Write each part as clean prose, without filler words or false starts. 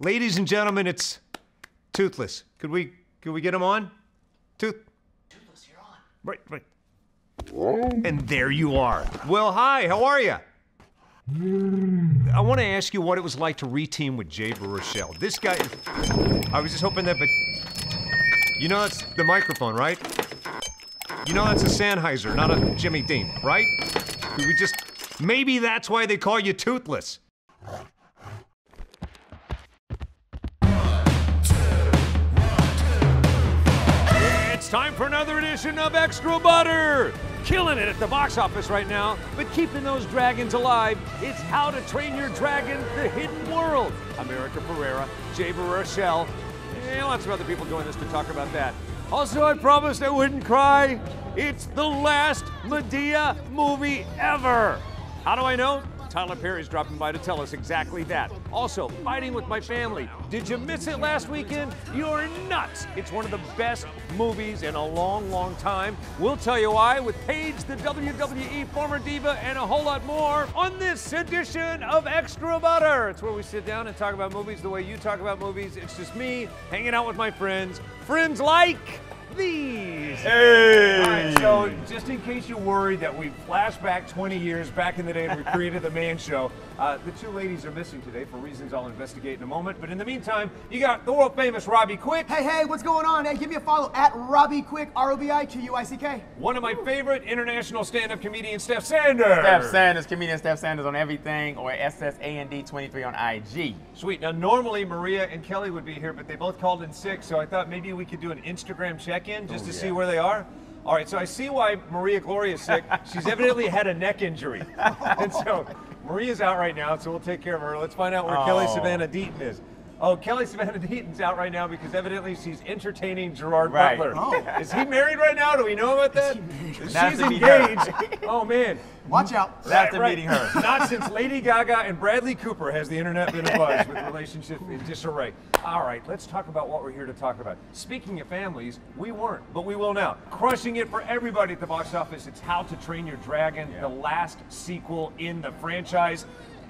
Ladies and gentlemen, it's Toothless. Could we get him on? Toothless, you're on. Right. And there you are. Well, hi, how are you? I want to ask you what it was like to reteam with Jay Baruchel. This guy, I was just hoping that, but you know that's the microphone, right? You know that's a Sennheiser, not a Jimmy Dean, right? We just, maybe that's why they call you Toothless. It's time for another edition of Extra Butter! Killing it at the box office right now, but keeping those dragons alive. It's How to Train Your Dragon, The Hidden World. America Ferrera, Jay Baruchel, and lots of other people join us to talk about that. Also, I promised I wouldn't cry. It's the last Madea movie ever. How do I know? Tyler Perry's dropping by to tell us exactly that. Also, Fighting with My Family. Did you miss it last weekend? You're nuts. It's one of the best movies in a long, long time. We'll tell you why with Paige, the WWE former diva, and a whole lot more on this edition of Extra Butter. It's where we sit down and talk about movies the way you talk about movies. It's just me hanging out with my friends. Friends like these. Hey! All right, so just in case you're worried that we flashed back 20 years back in the day and we created the Man Show, the two ladies are missing today for reasons I'll investigate in a moment. But in the meantime, you got the world famous Robbie Quick. Hey, what's going on? Hey, give me a follow at Robbie Quick, ROBIQUICK. One of my favorite international stand-up comedians, Steph Sanders. Comedian Steph Sanders on everything, or SSAND23 on IG. Sweet. Now, normally Maria and Kelly would be here, but they both called in sick, so I thought maybe we could do an Instagram check-in just to see where they are. All right, so I see why Maria Gloria is sick. She's evidently had a neck injury. And so Maria's out right now, so we'll take care of her. Let's find out where Kelly Savannah Deaton is. Oh, Kelly Savannah Deaton's out right now because evidently she's entertaining Gerard Butler. Oh. Is he married right now? Do we know about that? Not She's to meet her. engaged. Oh, man. Watch out. After meeting her. Not since Lady Gaga and Bradley Cooper has the internet been abuzz with relationship in disarray. All right, let's talk about what we're here to talk about. Speaking of families, we weren't, but we will now. Crushing it for everybody at the box office. It's How to Train Your Dragon, the last sequel in the franchise.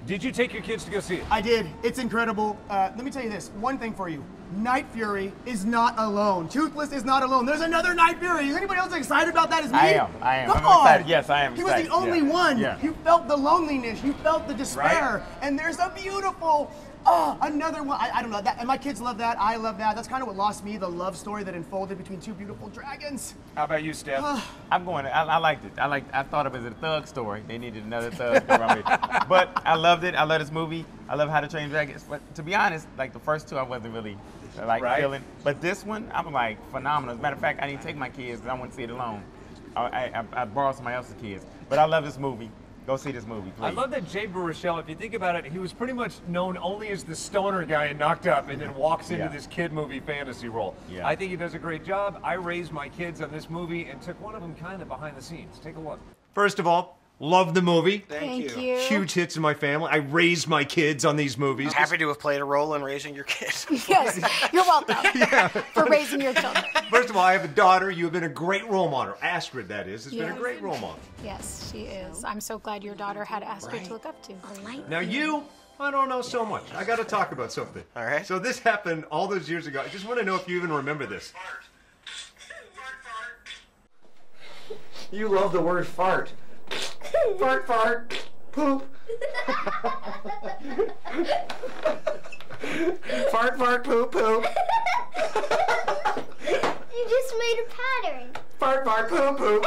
Did you take your kids to go see it? I did. It's incredible. Let me tell you this. One thing for you. Night Fury is not alone. Toothless is not alone. There's another Night Fury. Is anybody else excited about that as me? I am. Come I'm on. excited. Yes, I am He was excited. the only one. Yeah. You felt the loneliness. You felt the despair. Right. And there's a beautiful, another one. I don't know. That, and my kids love that. I love that. That's kind of what lost me, the love story that unfolded between two beautiful dragons. How about you, Steph? I'm going. I liked it. I thought of it as a thug story. They needed another thug to run with. But I loved it. I love this movie. I love How to Train Dragons. But to be honest, like the first two, I wasn't really feeling. But this one, I'm like phenomenal. As a matter of fact, I didn't take my kids because I want to see it alone. I borrowed somebody else's kids. But I love this movie. Go see this movie, please. I love that Jay Baruchel, if you think about it, he was pretty much known only as the stoner guy in Knocked Up and then walks into this kid movie fantasy role. Yeah. I think he does a great job. I raised my kids on this movie and took one of them kind of behind the scenes. Take a look. First of all, love the movie. Thank you. Huge hits in my family. I raised my kids on these movies. Happy to have played a role in raising your kids. Yes, you're welcome for raising your children. First of all, I have a daughter. You have been a great role model. Astrid, that is, has been a great role model. Yes, she is. I'm so glad your daughter had Astrid to look up to. Now you, I don't know so much. I got to talk about something. All right. So this happened all those years ago. I just want to know if you even remember this. You love the word fart. Fart, fart, poop. Fart, fart, poop, poop. You just made a pattern. Fart, fart, poop, poop.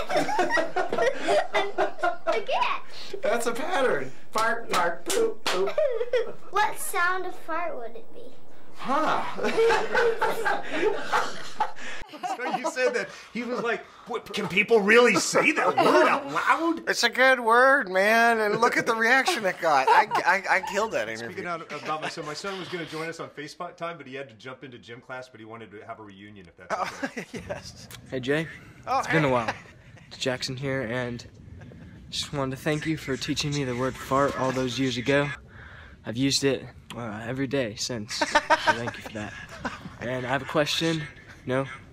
Again. That's a pattern. Fart, fart, poop, poop. What sound of fart would it be? Huh. So you said that he was like, what, can people really say that word out loud? It's a good word, man, and look at the reaction it got. I killed that interview. Speaking out about my son was going to join us on FaceTime, but he had to jump into gym class, but he wanted to have a reunion if that's okay. Yes. Hey Jay, it's been a while. It's Jackson here, and just wanted to thank you for teaching me the word fart all those years ago. I've used it every day since, so thank you for that. And I have a question.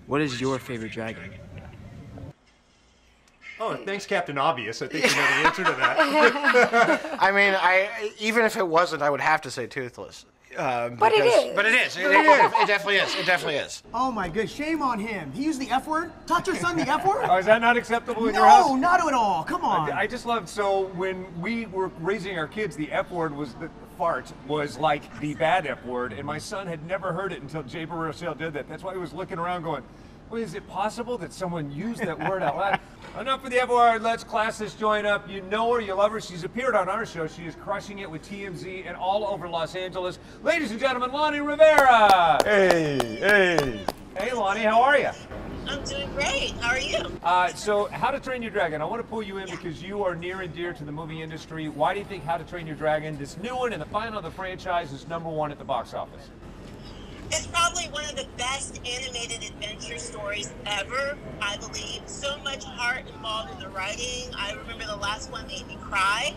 What is your favorite dragon? Oh, thanks, Captain Obvious. I think you know the answer to that. I mean, even if it wasn't, I would have to say Toothless. But it is. But it is. It definitely is. It definitely is. Oh my good, shame on him. He used the F word? Taught your son the F word? Oh, is that not acceptable in your house? No, not at all. Come on. I just love, so when we were raising our kids, the F word was, the fart was like the bad F word, and my son had never heard it until Jay Baruchel did that. That's why he was looking around going, well, is it possible that someone used that word out loud? Enough with the F word, let's class this joint up. You know her, you love her, she's appeared on our show. She is crushing it with TMZ and all over Los Angeles. Ladies and gentlemen, Lonnie Rivera. Hey. Hey, Lonnie, how are you? I'm doing great. How are you? So, How to Train Your Dragon. I want to pull you in because you are near and dear to the movie industry. Why do you think How to Train Your Dragon, this new one and the final of the franchise, is #1 at the box office? It's probably one of the best animated adventure stories ever, I believe. So much heart involved in the writing. I remember the last one made me cry.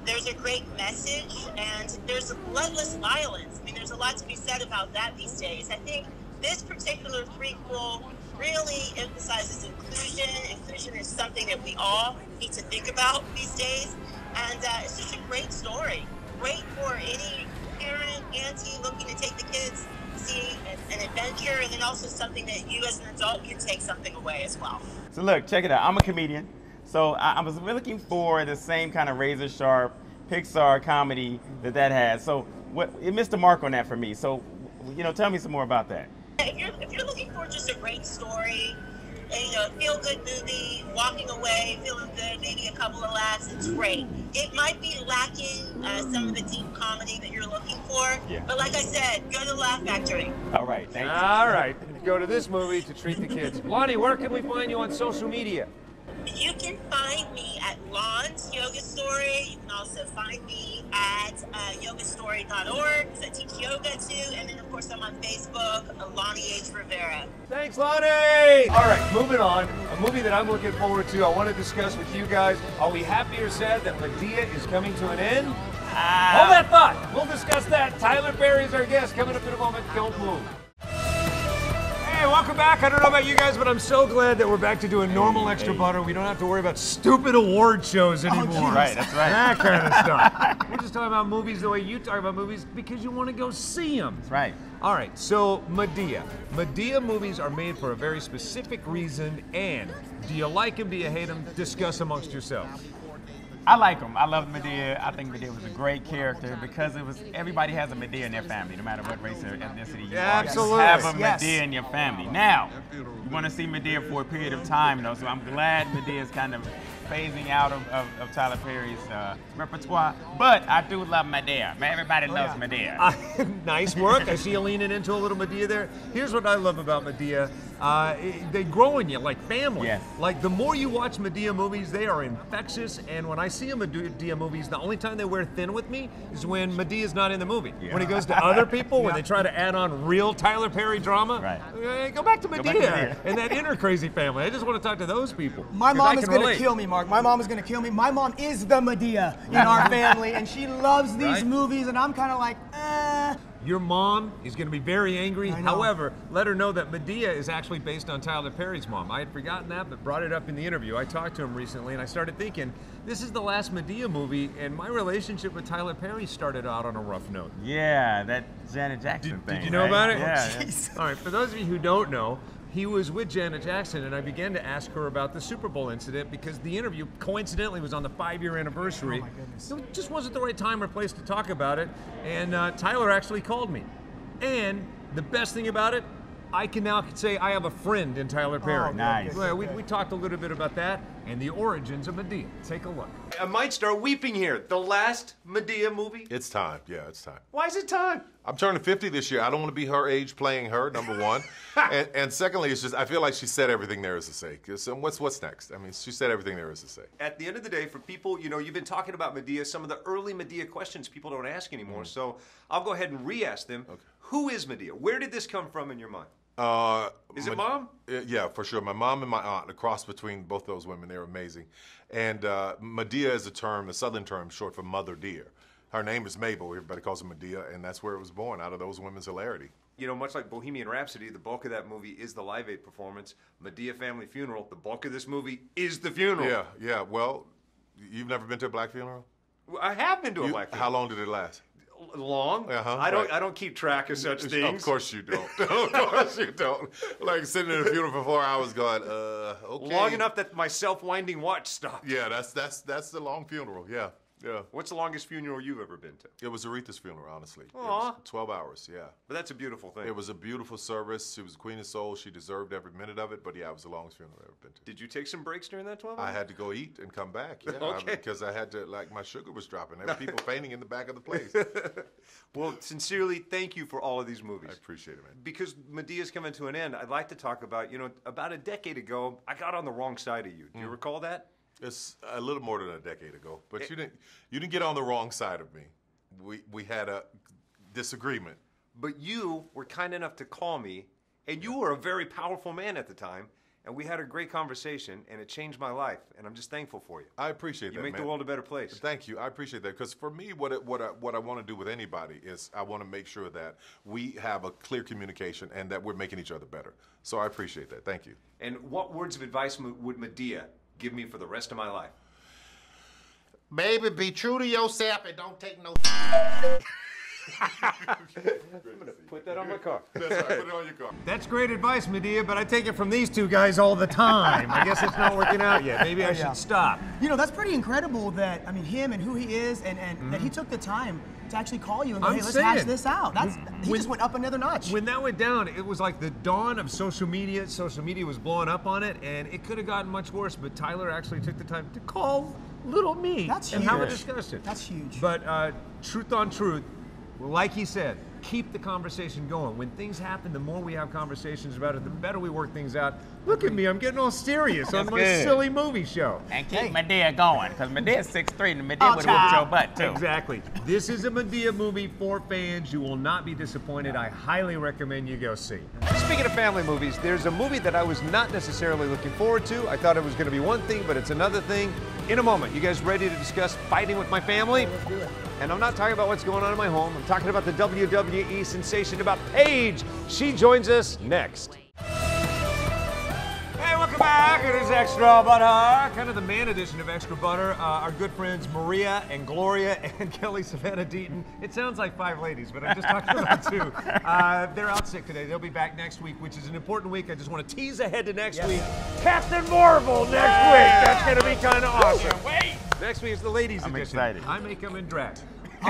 There's a great message, and there's bloodless violence. I mean, there's a lot to be said about that these days. I think this particular prequel really emphasizes inclusion. Inclusion is something that we all need to think about these days. And it's just a great story. Great for any parent, auntie looking to take the kids to see an adventure, and then also something that you as an adult can take something away as well. So look, check it out. I'm a comedian. So I was looking for the same kind of razor sharp Pixar comedy that has. So it missed the mark on that for me. So, tell me some more about that. If you're looking for just a great story, a feel-good movie, walking away, feeling good, maybe a couple of laughs, it's great. It might be lacking some of the deep comedy that you're looking for, but like I said, go to Laugh Factory. All right, thank you. All right, go to this movie to treat the kids. Lonnie, where can we find you on social media? You can find me at Lon's Yoga Story. You can also find me at yogastory.org, because I teach yoga too. And then, of course, I'm on Facebook, Lonnie H. Rivera. Thanks, Lonnie! All right, moving on. A movie that I'm looking forward to, I want to discuss with you guys. Are we happy or sad that Madea is coming to an end? Hold that thought. We'll discuss that. Tyler Perry is our guest. Coming up in a moment. Don't move. Hey, welcome back. I don't know about you guys, but I'm so glad that we're back to doing normal extra butter. We don't have to worry about stupid award shows anymore. Right, that's right. That kind of stuff. We're just talking about movies the way you talk about movies because you want to go see them. That's right. All right, so Madea. Madea movies are made for a very specific reason, and do you like them, do you hate them? Discuss amongst yourselves. I like him. I love Madea. I think Madea was a great character because everybody has a Madea in their family, no matter what race or ethnicity you are. Absolutely. You have a Madea in your family. Now, you want to see Madea for a period of time, though, so I'm glad Madea is kind of phasing out of Tyler Perry's repertoire. But I do love Madea. Everybody loves Madea. Nice work. I see you leaning into a little Madea there. Here's what I love about Madea. They grow in you like family. Yes. Like the more you watch Madea movies, they are infectious. And when I see a Madea movies, the only time they wear thin with me is when Medea's not in the movie. Yeah. When he goes to other people, when they try to add on real Tyler Perry drama, go back to Madea and that inner crazy family. I just want to talk to those people. My mom is going to kill me, Mark. My mom is going to kill me. My mom is the Madea in our family, and she loves these movies, and I'm kind of like, Your mom is going to be very angry. However, let her know that Madea is actually based on Tyler Perry's mom. I had forgotten that, but brought it up in the interview. I talked to him recently, and I started thinking, this is the last Madea movie, and my relationship with Tyler Perry started out on a rough note. Yeah, that Janet Jackson thing. Did you know about it? Yeah. All right, for those of you who don't know, he was with Janet Jackson, and I began to ask her about the Super Bowl incident because the interview, coincidentally, was on the 5-year anniversary. Oh, my goodness. It just wasn't the right time or place to talk about it, and Tyler actually called me. And the best thing about it, I can now say I have a friend in Tyler Perry. Oh, nice. Well, we talked a little bit about that and the origins of Madea. Take a look. I might start weeping here. The last Madea movie? It's time. Yeah, it's time. Why is it time? I'm turning 50 this year. I don't want to be her age playing her, number one. and secondly, it's just I feel like she said everything there is to say. So what's next? I mean, she said everything there is to say. At the end of the day, for people, you've been talking about Madea, some of the early Madea questions people don't ask anymore. So I'll go ahead and re-ask them. Okay. Who is Madea? Where did this come from in your mind? Is it mom? Yeah, for sure. My mom and my aunt, a cross between both those women. They're amazing. And Madea is a term, a southern term, short for mother deer. Her name is Mabel. Everybody calls her Madea, and that's where it was born, out of those women's hilarity. Much like Bohemian Rhapsody, the bulk of that movie is the Live Aid performance. Madea Family Funeral, the bulk of this movie is the funeral. Yeah. Well, you've never been to a black funeral? I have been to a black funeral. How long did it last? Long. I don't keep track of such things. Of course you don't. Of course you don't. Like sitting in a funeral for 4 hours going, okay. Long enough that my self-winding watch stopped. Yeah, that's the long funeral. Yeah. Yeah. What's the longest funeral you've ever been to? It was Aretha's funeral, honestly. Aw. It was 12 hours, yeah. But that's a beautiful thing. It was a beautiful service. She was the Queen of Soul. She deserved every minute of it, but yeah, it was the longest funeral I've ever been to. Did you take some breaks during that 12 hours? I had to go eat and come back, yeah. Okay. Because I had to, like, my sugar was dropping. There were people fainting in the back of the place. Well, sincerely, thank you for all of these movies. I appreciate it, man. Because Medea's coming to an end, I'd like to talk about, about a decade ago, I got on the wrong side of you. Do you recall that? It's a little more than a decade ago, but you didn't get on the wrong side of me. We had a disagreement. But you were kind enough to call me, and you were a very powerful man at the time, and we had a great conversation, and it changed my life, and I'm just thankful for you. I appreciate that, You make man. the world a better place. Thank you. I appreciate that, because for me, what I want to do with anybody is I want to make sure that we have a clear communication and that we're making each other better. So I appreciate that. Thank you. And what words of advice would Medea give me for the rest of my life? Baby, be true to yourself and don't take no. Put that on my car. That's right. Put it on your car. That's great advice, Medea, but I take it from these two guys all the time. I guess it's not working out yet. Maybe I should stop. That's pretty incredible that, him and who he is, and that he took the time to actually call you and go, hey, let's hash this out. He just went up another notch. When that went down, it was like the dawn of social media. Social media was blowing up on it, and it could have gotten much worse, but Tyler actually took the time to call little me and have a discussion. That's huge. But truth on truth, like he said, keep the conversation going. When things happen, the more we have conversations about it, the better we work things out. Look at me, I'm getting all serious on my silly movie show. And keep Medea going, because Medea's 6'3", and Medea would have whooped your butt, too. Exactly. This is a Medea movie for fans. You will not be disappointed. I highly recommend you go see. Speaking of family movies, there's a movie that I was not necessarily looking forward to. I thought it was going to be one thing, but it's another thing. In a moment, you guys ready to discuss fighting with my family? Let's do it. And I'm not talking about what's going on in my home. I'm talking about the WWE sensation, about Paige. She joins us next. Hey, welcome back. It is Extra Butter, kind of the man edition of Extra Butter. Our good friends Maria and Gloria and Kelly Savannah Deaton. It sounds like 5 ladies, but I'm just talking about 2. They're out sick today. They'll be back next week, which is an important week. I just want to tease ahead to next week. Captain Marvel next week. That's going to be kind of awesome. Wait. Next week is the ladies edition. I'm excited. I may come in drag.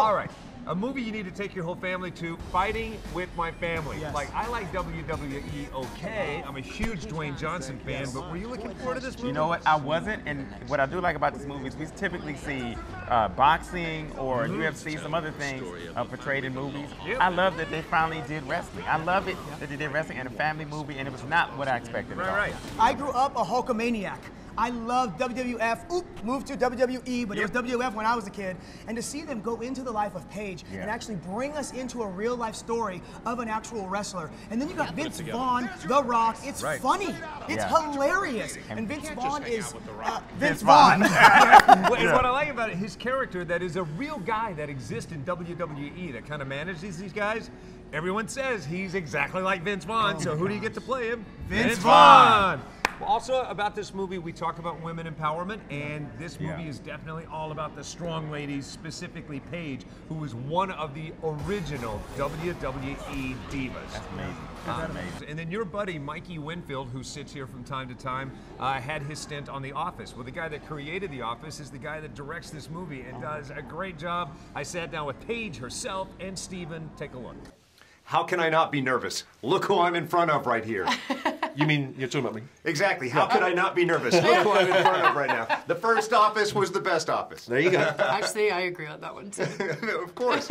All right. A movie you need to take your whole family to, Fighting with My Family. Yes. Like, I like WWE, okay. I'm a huge Dwayne Johnson fan, but were you looking forward to this movie? You know what? I wasn't, and what I do like about this movie is we typically see boxing or UFC, some other things portrayed in movies. Yep. I love that they finally did wrestling. I love it that they did wrestling and a family movie, and it was not what I expected at all. Right. I grew up a Hulkamaniac. I loved WWF. Moved to WWE, but it was WWF when I was a kid. And to see them go into the life of Paige and actually bring us into a real life story of an actual wrestler. And then you got Vince Vaughn, The Rock. It's funny. It's hilarious. And Vince Vaughn is Vince Vaughn. And what I like about it, his character that is a real guy that exists in WWE that kind of manages these guys. Everyone says he's exactly like Vince Vaughn, so who do you get to play him? Vince Vaughn. Well, also about this movie, we talk about women empowerment, and this movie is definitely all about the strong ladies, specifically Paige, who was one of the original WWE divas. That's amazing. That's amazing. And then your buddy, Mikey Winfield, who sits here from time to time, had his stint on The Office. Well, the guy that created The Office is the guy that directs this movie and does a great job. I sat down with Paige herself and Steven. Take a look. How can I not be nervous? Look who I'm in front of right here. You mean you're talking about me? Exactly. How could I not be nervous? Look who I'm in front of right now. The first office was the best office. There you go. Actually, I agree on that one too. Of course.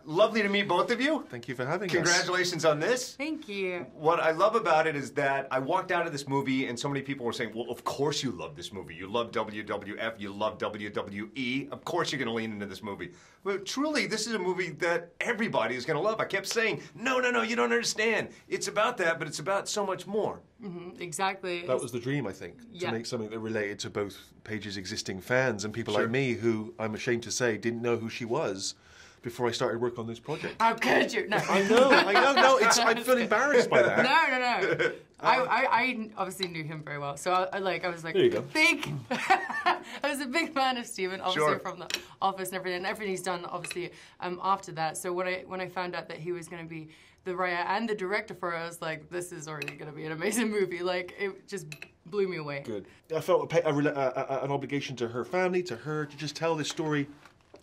Lovely to meet both of you. Thank you for having us. Congratulations on this. Thank you. What I love about it is that I walked out of this movie and so many people were saying, well, of course you love this movie. You love WWF, you love WWE. Of course you're going to lean into this movie. But truly, this is a movie that everybody is going to love. I kept saying, no, you don't understand. It's about that, but it's about so much more. Mm-hmm, exactly. That was the dream, I think, Yeah. to make something that related to both Paige's existing fans and people like me who, I'm ashamed to say, didn't know who she was before I started work on this project. How could you? No. I know, no, I feel embarrassed by that. No. I obviously knew him very well, so I was like, there you go. I was a big fan of Steven, obviously Sure. from The Office and everything he's done, obviously after that. So when I found out that he was going to be the writer and the director for it, I was like, this is already going to be an amazing movie. Like, it just blew me away. Good. I felt an obligation to her family, to her, to just tell this story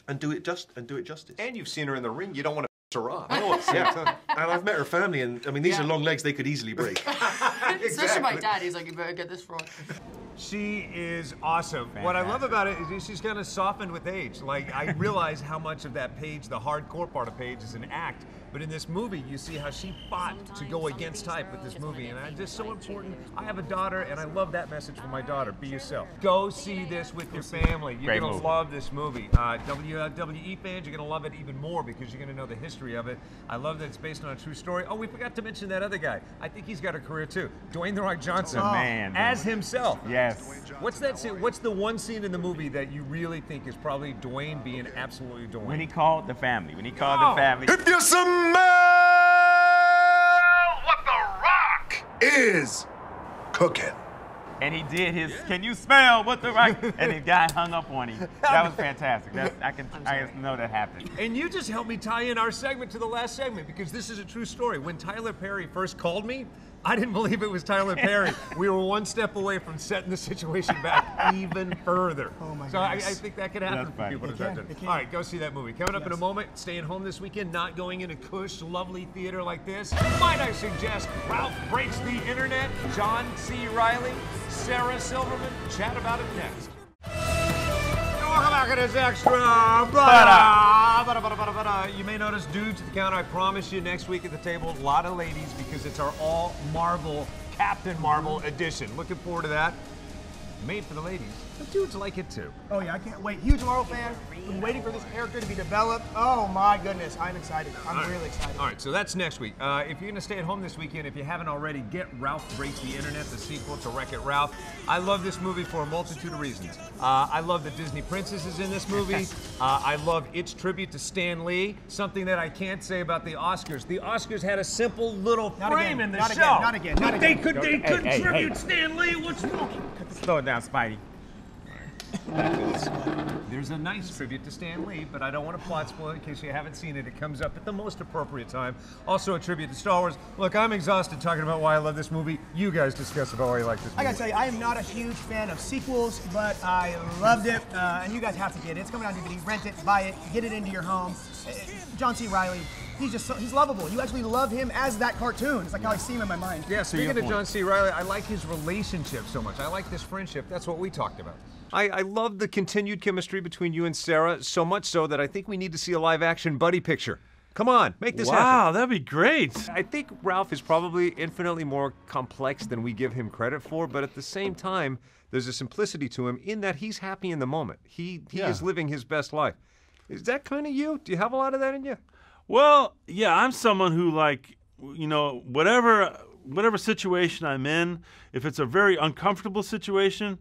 and do it justice. And you've seen her in the ring. You don't want to her off. Yeah. And I've met her family, and I mean, these are long legs they could easily break. Especially my dad. He's like, you better get this wrong. She is awesome. What I love about it is she's kind of softened with age. Like, I realize how much of that Paige, the hardcore part of Paige, is an act. But in this movie, you see how she fought to go against type with this movie. And it's just so important. I have a daughter, and I love that message for my daughter. Be yourself. Go see this with your family. You're going to love this movie. WWE fans, you're going to love it even more because you're going to know the history of it. I love that it's based on a true story. Oh, we forgot to mention that other guy. I think he's got a career, too. Dwayne "The Rock" Johnson. Man. As himself. Yes. What's that scene? What's the one scene in the movie that you really think is probably Dwayne being absolutely Dwayne? When he called the family. When he called the family. If you smell what The Rock is cooking. And he did his, can you smell what The Rock? And the guy hung up on him. That was fantastic. I know that happened. And you just helped me tie in our segment to the last segment because this is a true story. When Tyler Perry first called me, I didn't believe it was Tyler Perry. We were one step away from setting the situation back even further. Oh my so I goodness. think that could happen for people to touch it. All right, go see that movie. Coming up in a moment, staying home this weekend, not going in a cush, lovely theater like this. Might I suggest Ralph Breaks the Internet, John C. Reilly, Sarah Silverman. Chat about it next. Welcome back to this extra butter. You may notice dudes at the counter. I promise you next week at the table, a lot of ladies because it's our all Marvel, Captain Marvel edition. Looking forward to that. Made for the ladies. The dudes like it too. Oh yeah, I can't wait. Huge Marvel fan. Been waiting for this character to be developed. Oh my goodness, I'm excited. I'm really excited. All right, so that's next week. If you're going to stay at home this weekend, if you haven't already, get Ralph Breaks the Internet, the sequel to Wreck-It Ralph. I love this movie for a multitude of reasons. I love that Disney Princess is in this movie. I love its tribute to Stan Lee, something that I can't say about the Oscars. The Oscars had a simple little frame in the show. Not again. Not again. They couldn't tribute Stan Lee. What's wrong? Slow it down, Spidey. There's a nice tribute to Stan Lee, but I don't want to plot spoil it in case you haven't seen it. It comes up at the most appropriate time. Also a tribute to Star Wars. Look, I'm exhausted talking about why I love this movie. You guys discuss about why you like this movie. I gotta tell you, I am not a huge fan of sequels, but I loved it, and you guys have to get it. It's coming out on DVD. Rent it, buy it, get it into your home. John C. Reilly, he's lovable. You actually love him as that cartoon. It's like how I see him in my mind. Yeah, speaking of John C. Reilly, I like his relationship so much. I like this friendship. That's what we talked about. I love the continued chemistry between you and Sarah, so much so that I think we need to see a live-action buddy picture. Come on, make this happen. Wow, that'd be great. I think Ralph is probably infinitely more complex than we give him credit for, but at the same time, there's a simplicity to him in that he's happy in the moment. He is living his best life. Is that kind of you? Do you have a lot of that in you? Well, yeah, I'm someone who, like, you know, whatever situation I'm in, if it's a very uncomfortable situation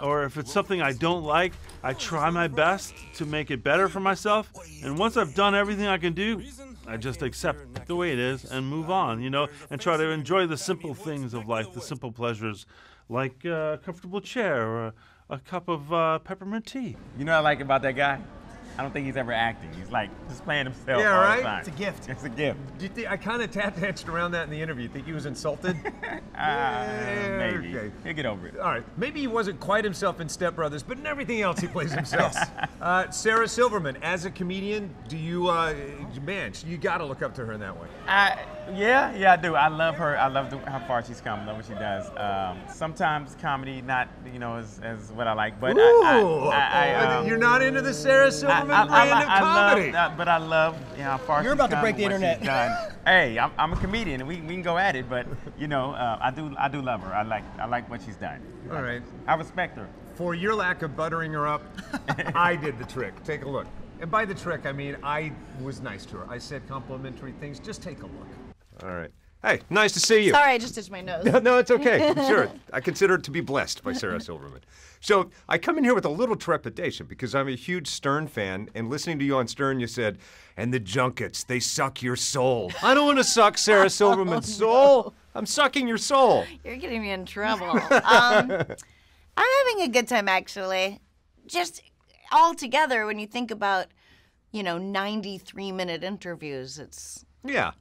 or if it's something I don't like, I try my best to make it better for myself. And once I've done everything I can do, I just accept it the way it is and move on, you know, and try to enjoy the simple things of life, the simple pleasures, like a comfortable chair or a cup of peppermint tea. You know what I like about that guy? I don't think he's ever acting. He's like just playing himself Yeah, all right? the time. It's a gift. It's a gift. Do you think, I kind of danced around that in the interview. You think he was insulted? Maybe. Okay. He'll get over it. All right. Maybe he wasn't quite himself in Step Brothers, but in everything else he plays himself. Sarah Silverman, as a comedian, do you, man, you got to look up to her in that way. Yeah, I do. I love her. I love how far she's come. I love what she does. Sometimes comedy, not as what I like, but you're not into the Sarah Silverman brand of comedy. But I love how far You're she's about to come break the and what internet. she's done. Hey, I'm a comedian, and we can go at it. But you know, I do love her. I like what she's done. All right. I respect her. For your lack of buttering her up, I did the trick. Take a look. And by the trick, I mean I was nice to her. I said complimentary things. Just take a look. All right. Hey, nice to see you. Sorry, I just touched my nose. No, it's okay. Sure. I consider it to be blessed by Sarah Silverman. So I come in here with a little trepidation because I'm a huge Stern fan, and listening to you on Stern, you said, and the junkets, they suck your soul. I don't want to suck Sarah Silverman's soul. I'm sucking your soul. You're getting me in trouble. I'm having a good time, actually. Just all together, when you think about, 93-minute interviews, it's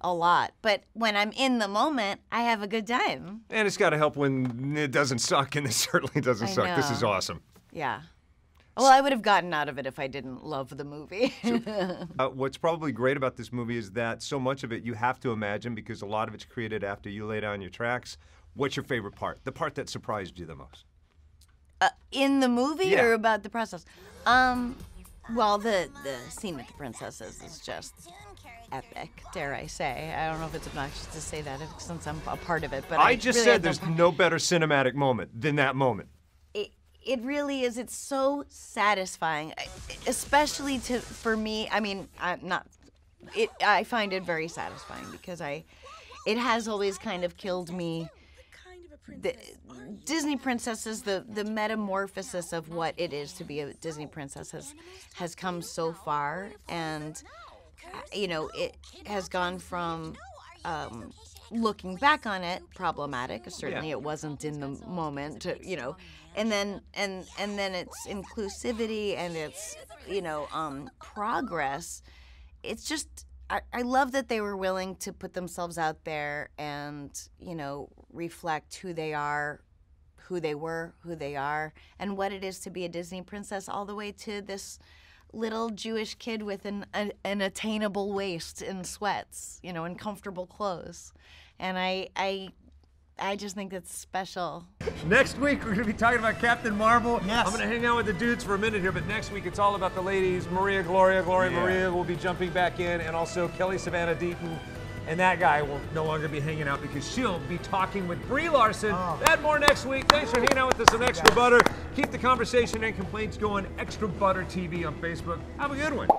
a lot. But when I'm in the moment, I have a good time. And it's got to help when it doesn't suck, and it certainly doesn't suck. This is awesome. Yeah. Well, I would have gotten out of it if I didn't love the movie. What's probably great about this movie is that so much of it you have to imagine because a lot of it's created after you lay down your tracks. What's your favorite part? The part that surprised you the most? In the movie or about the process? Well, the scene with the princesses is just epic, dare I say. I don't know if it's obnoxious to say that since I'm a part of it, but I just said there's no better cinematic moment than that moment. It really is. It's so satisfying, especially for me. I mean, I find it very satisfying because it has always kind of killed me. The Disney princesses, the metamorphosis of what it is to be a Disney princess has come so far, and it has gone from looking back on it problematic. Certainly, it wasn't in the moment, and then it's inclusivity and it's progress. It's just. I love that they were willing to put themselves out there and, reflect who they are, who they were, who they are, and what it is to be a Disney princess, all the way to this little Jewish kid with an attainable waist in sweats, in comfortable clothes. And I just think it's special. Next week, we're going to be talking about Captain Marvel. Yes. I'm going to hang out with the dudes for a minute here, but next week it's all about the ladies. Maria Gloria Maria will be jumping back in, and also Kelly Savannah Deaton. And that guy will no longer be hanging out because she'll be talking with Brie Larson. That more next week. Thanks for hanging out with us on Extra Butter. Keep the conversation and complaints going. Extra Butter TV on Facebook. Have a good one.